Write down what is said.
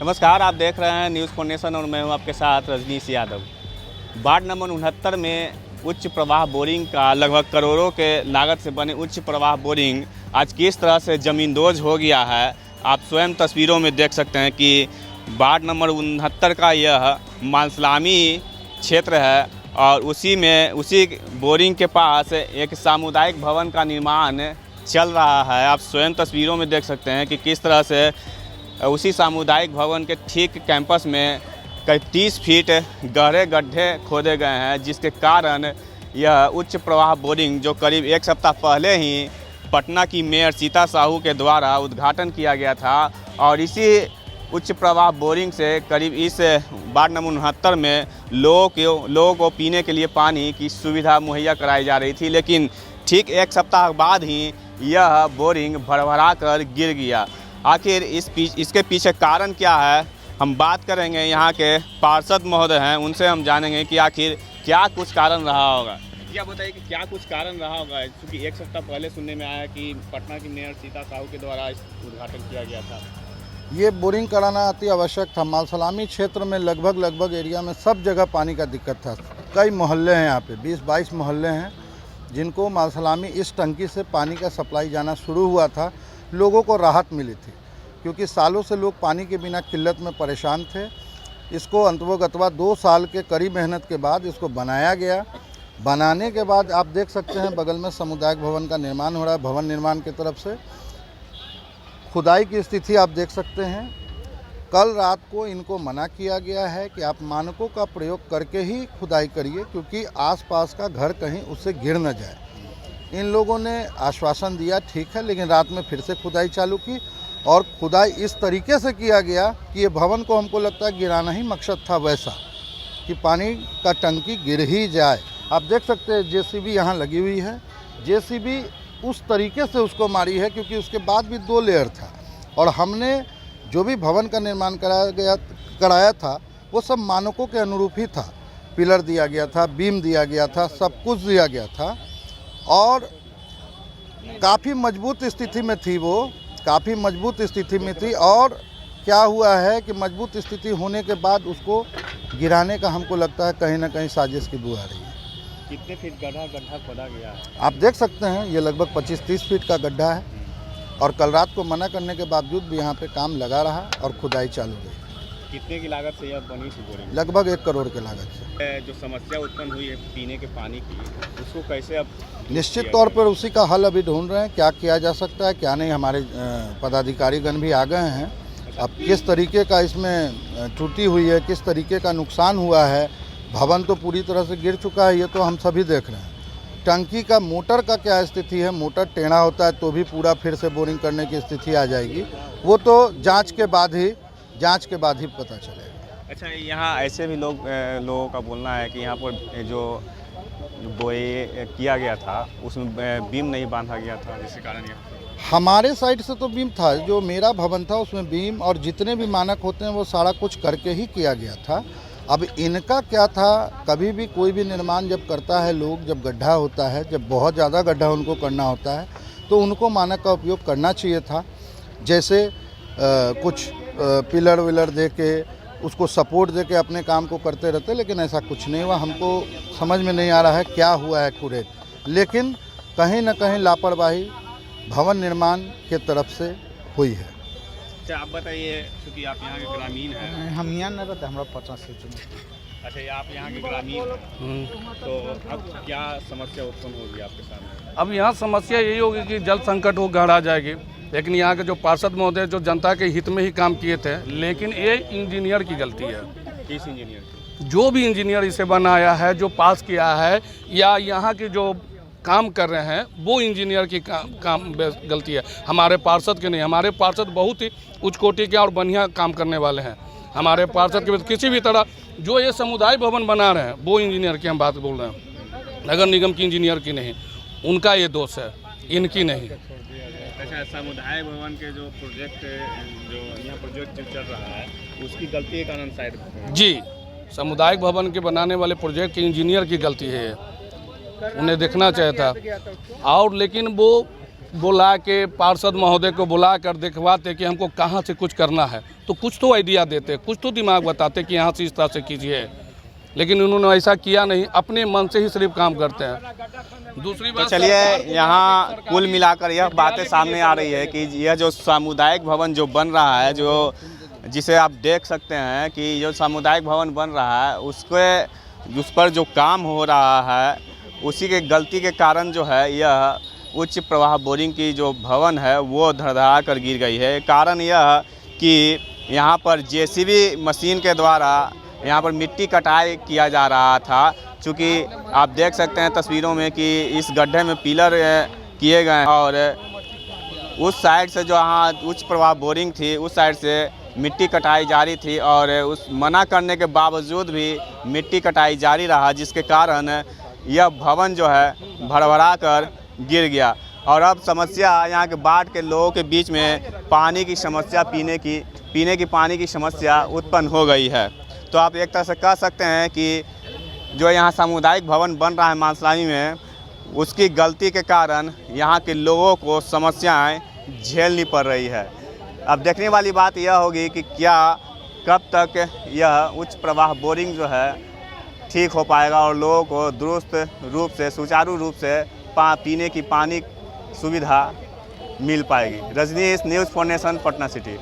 नमस्कार, आप देख रहे हैं न्यूज़ फाउंडेशन और मैं हूं आपके साथ रजनीश यादव। वार्ड नंबर 69 में उच्च प्रवाह बोरिंग का लगभग करोड़ों के लागत से बने उच्च प्रवाह बोरिंग आज किस तरह से ज़मींदोज हो गया है, आप स्वयं तस्वीरों में देख सकते हैं कि वार्ड नंबर 69 का यह मालसलामी क्षेत्र है और उसी बोरिंग के पास एक सामुदायिक भवन का निर्माण चल रहा है। आप स्वयं तस्वीरों में देख सकते हैं कि किस तरह से उसी सामुदायिक भवन के ठीक कैंपस में करीब 30 फीट गहरे गड्ढे खोदे गए हैं, जिसके कारण यह उच्च प्रवाह बोरिंग जो करीब एक सप्ताह पहले ही पटना की मेयर सीता साहू के द्वारा उद्घाटन किया गया था और इसी उच्च प्रवाह बोरिंग से करीब इस वार्ड नंबर 69 में लोगों को पीने के लिए पानी की सुविधा मुहैया कराई जा रही थी, लेकिन ठीक एक सप्ताह बाद ही यह बोरिंग भरभरा कर गिर गया। आखिर इसके पीछे कारण क्या है, हम बात करेंगे। यहाँ के पार्षद महोदय हैं, उनसे हम जानेंगे कि आखिर क्या कुछ कारण रहा होगा। क्या बताइए कि क्या कुछ कारण रहा होगा, क्योंकि एक सप्ताह पहले सुनने में आया कि पटना की मेयर सीता साहू के द्वारा इस उद्घाटन किया गया था। ये बोरिंग कराना अति आवश्यक था। मालसलामी क्षेत्र में लगभग एरिया में सब जगह पानी का दिक्कत था। कई मोहल्ले हैं यहाँ पे, 20-22 मोहल्ले हैं जिनको मालसलामी इस टंकी से पानी का सप्लाई जाना शुरू हुआ था। लोगों को राहत मिली थी क्योंकि सालों से लोग पानी के बिना किल्लत में परेशान थे। इसको अंततोगत्वा 2 साल के कड़ी मेहनत के बाद इसको बनाया गया। बनाने के बाद आप देख सकते हैं बगल में सामुदायिक भवन का निर्माण हो रहा है। भवन निर्माण की तरफ से खुदाई की स्थिति आप देख सकते हैं। कल रात को इनको मना किया गया है कि आप मानकों का प्रयोग करके ही खुदाई करिए, क्योंकि आसपास का घर कहीं उससे गिर न जाए। इन लोगों ने आश्वासन दिया, ठीक है, लेकिन रात में फिर से खुदाई चालू की और खुदाई इस तरीके से किया गया कि ये भवन को हमको लगता है गिराना ही मकसद था, वैसा कि पानी का टंकी गिर ही जाए। आप देख सकते हैं जेसीबी यहाँ लगी हुई है। जेसीबी उस तरीके से उसको मारी है क्योंकि उसके बाद भी 2 लेयर था और हमने जो भी भवन का निर्माण कराया था वो सब मानकों के अनुरूप ही था। पिलर दिया गया था, बीम दिया गया था, सब कुछ दिया गया था और काफ़ी मजबूत स्थिति में थी। वो काफ़ी मजबूत स्थिति में थी और क्या हुआ है कि मजबूत स्थिति होने के बाद उसको गिराने का हमको लगता है कहीं ना कहीं साजिश की बू आ रही है। कितने फीट गड्ढा खोदा गया है? आप देख सकते हैं ये लगभग 25-30 फीट का गड्ढा है और कल रात को मना करने के बावजूद भी यहाँ पे काम लगा रहा और खुदाई चालू रही। कितने की लागत से यह बनी थी बोरिंग? लगभग 1 करोड़ की लागत से। जो समस्या उत्पन्न हुई है पीने के पानी की, उसको कैसे अब निश्चित तौर पर उसी का हल अभी ढूंढ रहे हैं, क्या किया जा सकता है क्या नहीं। हमारे पदाधिकारीगण भी आ गए हैं। अब किस तरीके का इसमें त्रुटि हुई है, किस तरीके का नुकसान हुआ है, भवन तो पूरी तरह से गिर चुका है, ये तो हम सभी देख रहे हैं। टंकी का मोटर का क्या स्थिति है, मोटर टेढ़ा होता है तो भी पूरा फिर से बोरिंग करने की स्थिति आ जाएगी। वो तो जांच के बाद ही पता चलेगा। अच्छा, यहाँ ऐसे भी लोगों का बोलना है कि यहाँ पर जो बोए किया गया था उसमें बीम नहीं बांधा गया था, जिसके कारण हमारे साइड से तो बीम था। जो मेरा भवन था उसमें बीम और जितने भी मानक होते हैं वो सारा कुछ करके ही किया गया था। अब इनका क्या था, कभी भी कोई भी निर्माण जब करता है लोग, जब गड्ढा होता है, जब बहुत ज़्यादा गड्ढा उनको करना होता है तो उनको मानक का उपयोग करना चाहिए था। जैसे कुछ पिलर विलर दे के उसको सपोर्ट दे के अपने काम को करते रहते, लेकिन ऐसा कुछ नहीं हुआ। हमको समझ में नहीं आ रहा है क्या हुआ है एक्यूरेट, लेकिन कहीं ना कहीं लापरवाही भवन निर्माण के तरफ से हुई है। अच्छा, आप बताइए, क्योंकि आप यहाँ के ग्रामीण हैं। हम यहाँ नहीं रहते, हमारा 50 से। अच्छा, ये आप यहाँ के ग्रामीण हैं, तो अब क्या समस्या उत्पन्न होगी आपके सामने? अब यहाँ समस्या यही होगी कि जल संकट हो गहरा जाएगी। लेकिन यहाँ के जो पार्षद महोदय जो जनता के हित में ही काम किए थे, लेकिन ये इंजीनियर की गलती है। किस इंजीनियर की? जो भी इंजीनियर इसे बनाया है, जो पास किया है, या यहाँ के जो काम कर रहे हैं वो इंजीनियर की काम गलती है, हमारे पार्षद के नहीं। हमारे पार्षद बहुत ही उच्च कोटि के और बढ़िया काम करने वाले हैं। हमारे पार्षद के किसी भी तरह जो ये समुदाय भवन बना रहे हैं वो इंजीनियर की हम बात बोल रहे हैं, नगर निगम की इंजीनियर की नहीं। उनका ये दोष है, इनकी नहीं। अच्छा, समुदाय भवन के जो प्रोजेक्ट चल रहा है उसकी गलती के कारण शायद? जी, सामुदायिक भवन के बनाने वाले प्रोजेक्ट के इंजीनियर की गलती है, उन्हें देखना चाहिए था। और लेकिन वो बुला के पार्षद महोदय को बुला कर दिखवाते कि हमको कहाँ से कुछ करना है, तो कुछ तो आइडिया देते, कुछ तो दिमाग बताते कि यहाँ से इस तरह से कीजिए, लेकिन उन्होंने ऐसा किया नहीं, अपने मन से ही सिर्फ काम करते हैं। दूसरी तो बात, चलिए यहाँ कुल मिलाकर यह बातें सामने आ रही है कि यह जो सामुदायिक भवन जो बन रहा है, जो जिसे आप देख सकते हैं कि जो सामुदायिक भवन बन रहा है उस पर जो काम हो रहा है उसी के गलती के कारण जो है यह उच्च प्रवाह बोरिंग की जो भवन है वो धड़धड़ा कर गिर गई है। कारण यह कि यहाँ पर जेसीबी मशीन के द्वारा यहाँ पर मिट्टी कटाई किया जा रहा था। चूँकि आप देख सकते हैं तस्वीरों में कि इस गड्ढे में पिलर किए गए हैं और उस साइड से जो यहाँ उच्च प्रवाह बोरिंग थी उस साइड से मिट्टी कटाई जारी थी और उस मना करने के बावजूद भी मिट्टी कटाई जारी रहा, जिसके कारण यह भवन जो है भड़बड़ा कर गिर गया। और अब समस्या यहाँ के बाढ़ के लोगों के बीच में पानी की समस्या, पीने की पानी की समस्या उत्पन्न हो गई है। तो आप एक तरह से कह सकते हैं कि जो यहाँ सामुदायिक भवन बन रहा है मालसलामी में, उसकी गलती के कारण यहाँ के लोगों को समस्याएं झेलनी पड़ रही है। अब देखने वाली बात यह होगी कि क्या कब तक यह उच्च प्रवाह बोरिंग जो है ठीक हो पाएगा और लोगों को दुरुस्त रूप से, सुचारू रूप से पीने की पानी सुविधा मिल पाएगी। Rajneesh, news 4 nation, Patna city.